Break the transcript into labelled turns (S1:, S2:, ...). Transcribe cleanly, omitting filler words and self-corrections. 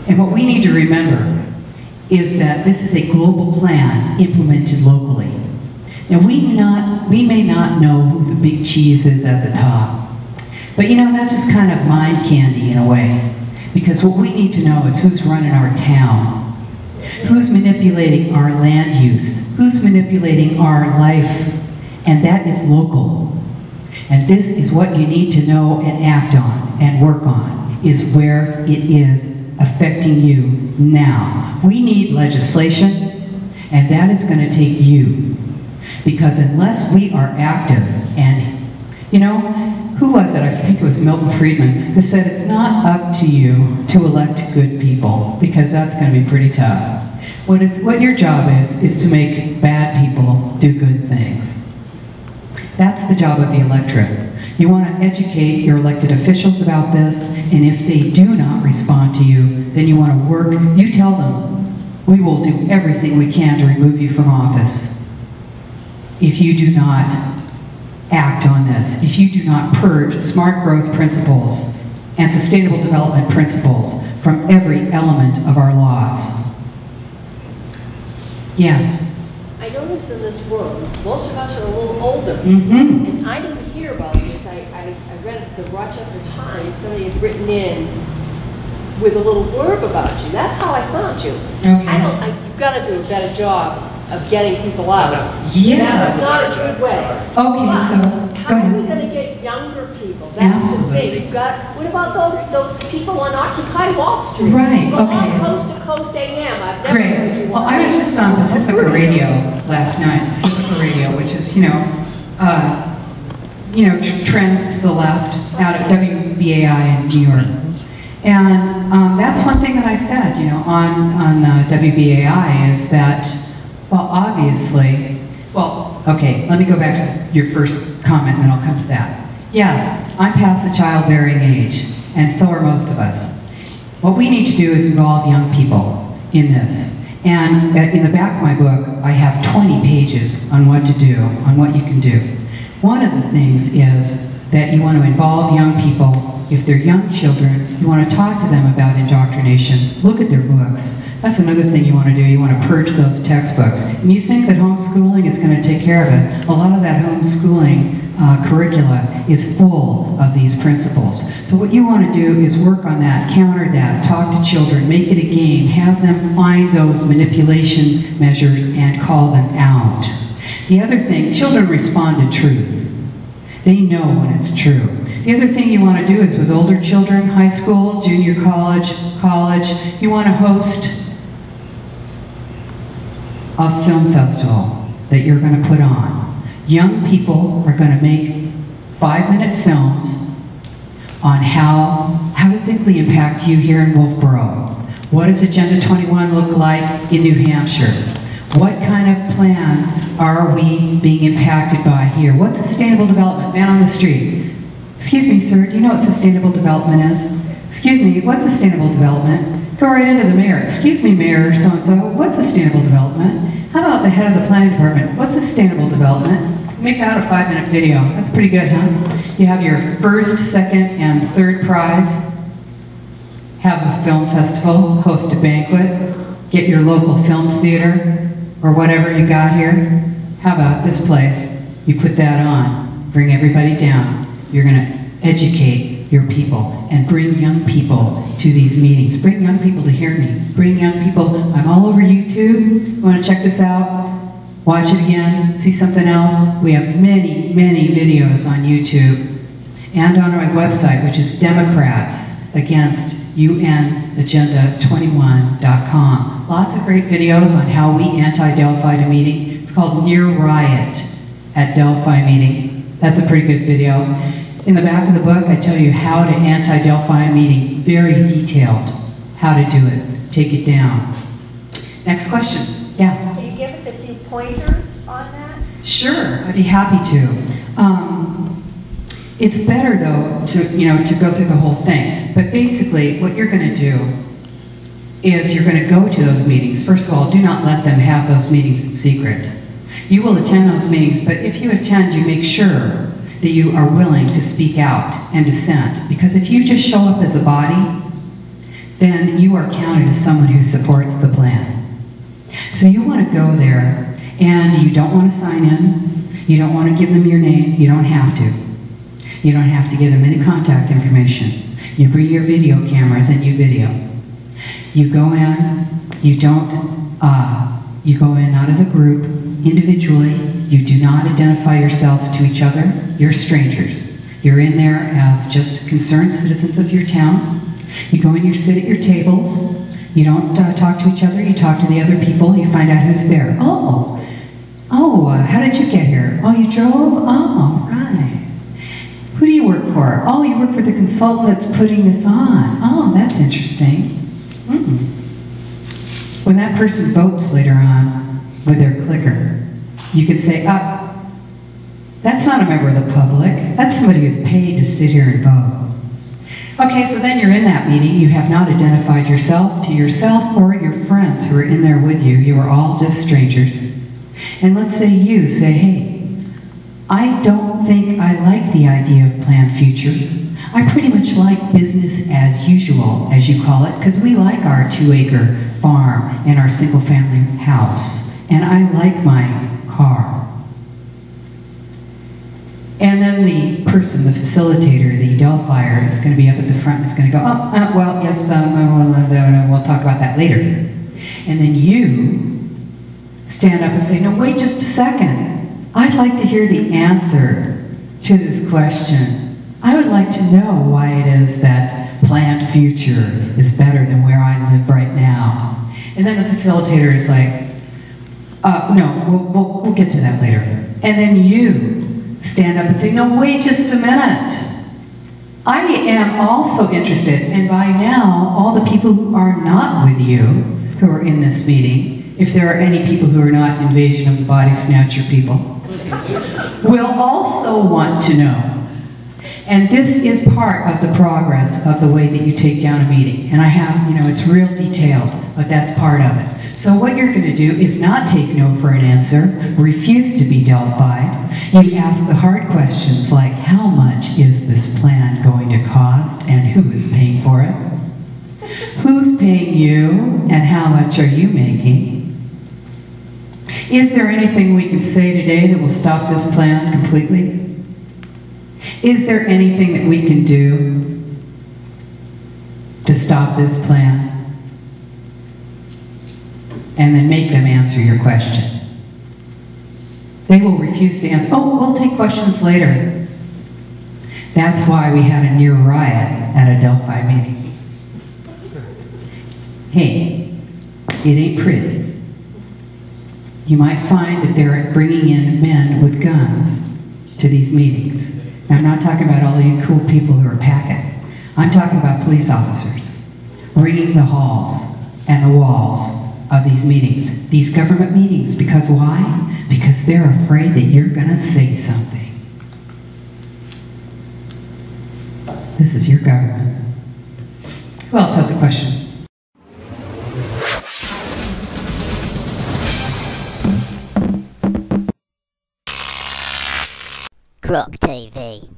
S1: And what we need to remember is that this is a global plan implemented locally. Now, we may not know who the big cheese is at the top, but you know, that's just kind of mind candy in a way, because what we need to know is who's running our town, who's manipulating our land use, who's manipulating our life, and that is local. And this is what you need to know and act on and work on, is where it is affecting you now. We need legislation, and that is going to take you. Because unless we are active, and, you know, who was it? I think it was Milton Friedman, who said it's not up to you to elect good people, because that's going to be pretty tough. What your job is to make bad people do good things. That's the job of the electorate. You want to educate your elected officials about this, and if they do not respond to you, then you want to work, you tell them, we will do everything we can to remove you from office. If you do not act on this, if you do not purge smart growth principles and sustainable development principles from every element of our laws. Yes?
S2: I noticed in this room, most of us are a little older,
S1: Mm-hmm.
S2: and I didn't hear about this. I read the Rochester Times, somebody had written in with a little blurb about you. That's how I found you.
S1: Okay.
S2: You've got to do a better job of getting people out.
S1: Yes.
S2: That's not a good way.
S1: Okay,
S2: But
S1: so, go
S2: how are we
S1: ahead.
S2: going to get younger people? That's
S1: Absolutely.
S2: the thing. You've got, what about those people on Occupy Wall Street?
S1: Right,
S2: Go
S1: okay.
S2: on Coast to Coast AM. I've never heard you
S1: Great. Well,
S2: on
S1: I was
S2: that.
S1: just on Pacifica Radio last night. Pacifica Radio, which is, trends to the left out at WBAI in New York. And that's one thing that I said, on WBAI is that, well, obviously, okay, let me go back to your first comment and then I'll come to that. Yes, I'm past the childbearing age, and so are most of us. What we need to do is involve young people in this. And in the back of my book, I have 20 pages on what to do, on what you can do. One of the things is that you want to involve young people. If they're young children, you want to talk to them about indoctrination. Look at their books. That's another thing you want to do. You want to purge those textbooks. And you think that homeschooling is going to take care of it. A lot of that homeschooling curricula is full of these principles. So what you want to do is work on that, counter that, talk to children, make it a game, have them find those manipulation measures and call them out. The other thing, children respond to truth. They know when it's true. The other thing you want to do is with older children, high school, junior college, you want to host a film festival that you're going to put on. Young people are going to make 5-minute films on how does Zickley impact you here in Wolfboro? What does Agenda 21 look like in New Hampshire? What kind of plans are we being impacted by here? What's sustainable development? Man on the street. Excuse me, sir, do you know what sustainable development is? Excuse me, what's sustainable development? Go right into the mayor. Excuse me, Mayor so-and-so, what's sustainable development? How about the head of the planning department? What's sustainable development? Make that a 5-minute video. That's pretty good, huh? You have your first, second, and third prize. Have a film festival, host a banquet, get your local film theater, or whatever you got here. How about this place? You put that on, bring everybody down. You're going to educate your people and bring young people to these meetings. Bring young people to hear me. Bring young people. I'm all over YouTube. You want to check this out? Watch it again. See something else? We have many, many videos on YouTube and on my website, which is Democrats Against UNAgenda21.com. Lots of great videos on how we anti-Delphi a meeting. It's called Near Riot at Delphi Meeting. That's a pretty good video. In the back of the book, I tell you how to anti-Delphi a meeting. Very detailed. How to do it. Take it down. Next question. Yeah?
S3: Can you give us a few pointers on that?
S1: Sure, I'd be happy to. It's better though to go through the whole thing. But basically, what you're going to do is you're going to go to those meetings. First of all, do not let them have those meetings in secret. You will attend those meetings, but if you attend, you make sure that you are willing to speak out and dissent. Because if you just show up as a body, then you are counted as someone who supports the plan. So you want to go there, and you don't want to sign in, you don't want to give them your name, you don't have to. You don't have to give them any contact information. You bring your video cameras and you video. You go in, you go in not as a group, individually. You do not identify yourselves to each other. You're strangers. You're in there as just concerned citizens of your town. You go in, you sit at your tables. You don't talk to each other. You talk to the other people. You find out who's there. How did you get here? Oh, you drove? Oh, right. Who do you work for? Oh, you work for the consultant that's putting this on. Oh, that's interesting. When that person votes later on with their clicker, you could say, that's not a member of the public. That's somebody who's paid to sit here and vote. Okay, so then you're in that meeting. You have not identified yourself to yourself or your friends who are in there with you. You are all just strangers. And let's say you say, hey, I don't think I like the idea of planned future. I pretty much like business as usual, as you call it, because we like our 2-acre farm and our single-family house. And I like my car. And then the person, the facilitator, the Delphier, is going to be up at the front and is going to go, we'll talk about that later. And then you stand up and say, no, wait just a second. I'd like to hear the answer to this question. I would like to know why it is that planned future is better than where I live right now. And then the facilitator is like, no, we'll get to that later. And then you stand up and say, no, wait just a minute. I am also interested, and by now, all the people who are not with you, who are in this meeting, if there are any people who are not Invasion of the Body Snatcher people, will also want to know. And this is part of the progress of the way that you take down a meeting. And I have, it's real detailed, but that's part of it. So what you're going to do is not take no for an answer, refuse to be Delphied. You ask the hard questions like, how much is this plan going to cost and who is paying for it? Who's paying you and how much are you making? Is there anything we can say today that will stop this plan completely? Is there anything that we can do to stop this plan? And then make them answer your question. They will refuse to answer. Oh, we'll take questions later. That's why we had a near riot at a Delphi meeting. Hey, it ain't pretty. You might find that they're bringing in men with guns to these meetings. Now, I'm not talking about all you cool people who are packing. I'm talking about police officers ringing the halls and the walls of these meetings, these government meetings. Because why? Because they're afraid that you're going to say something. This is your government. Who else has a question?
S4: Croc TV.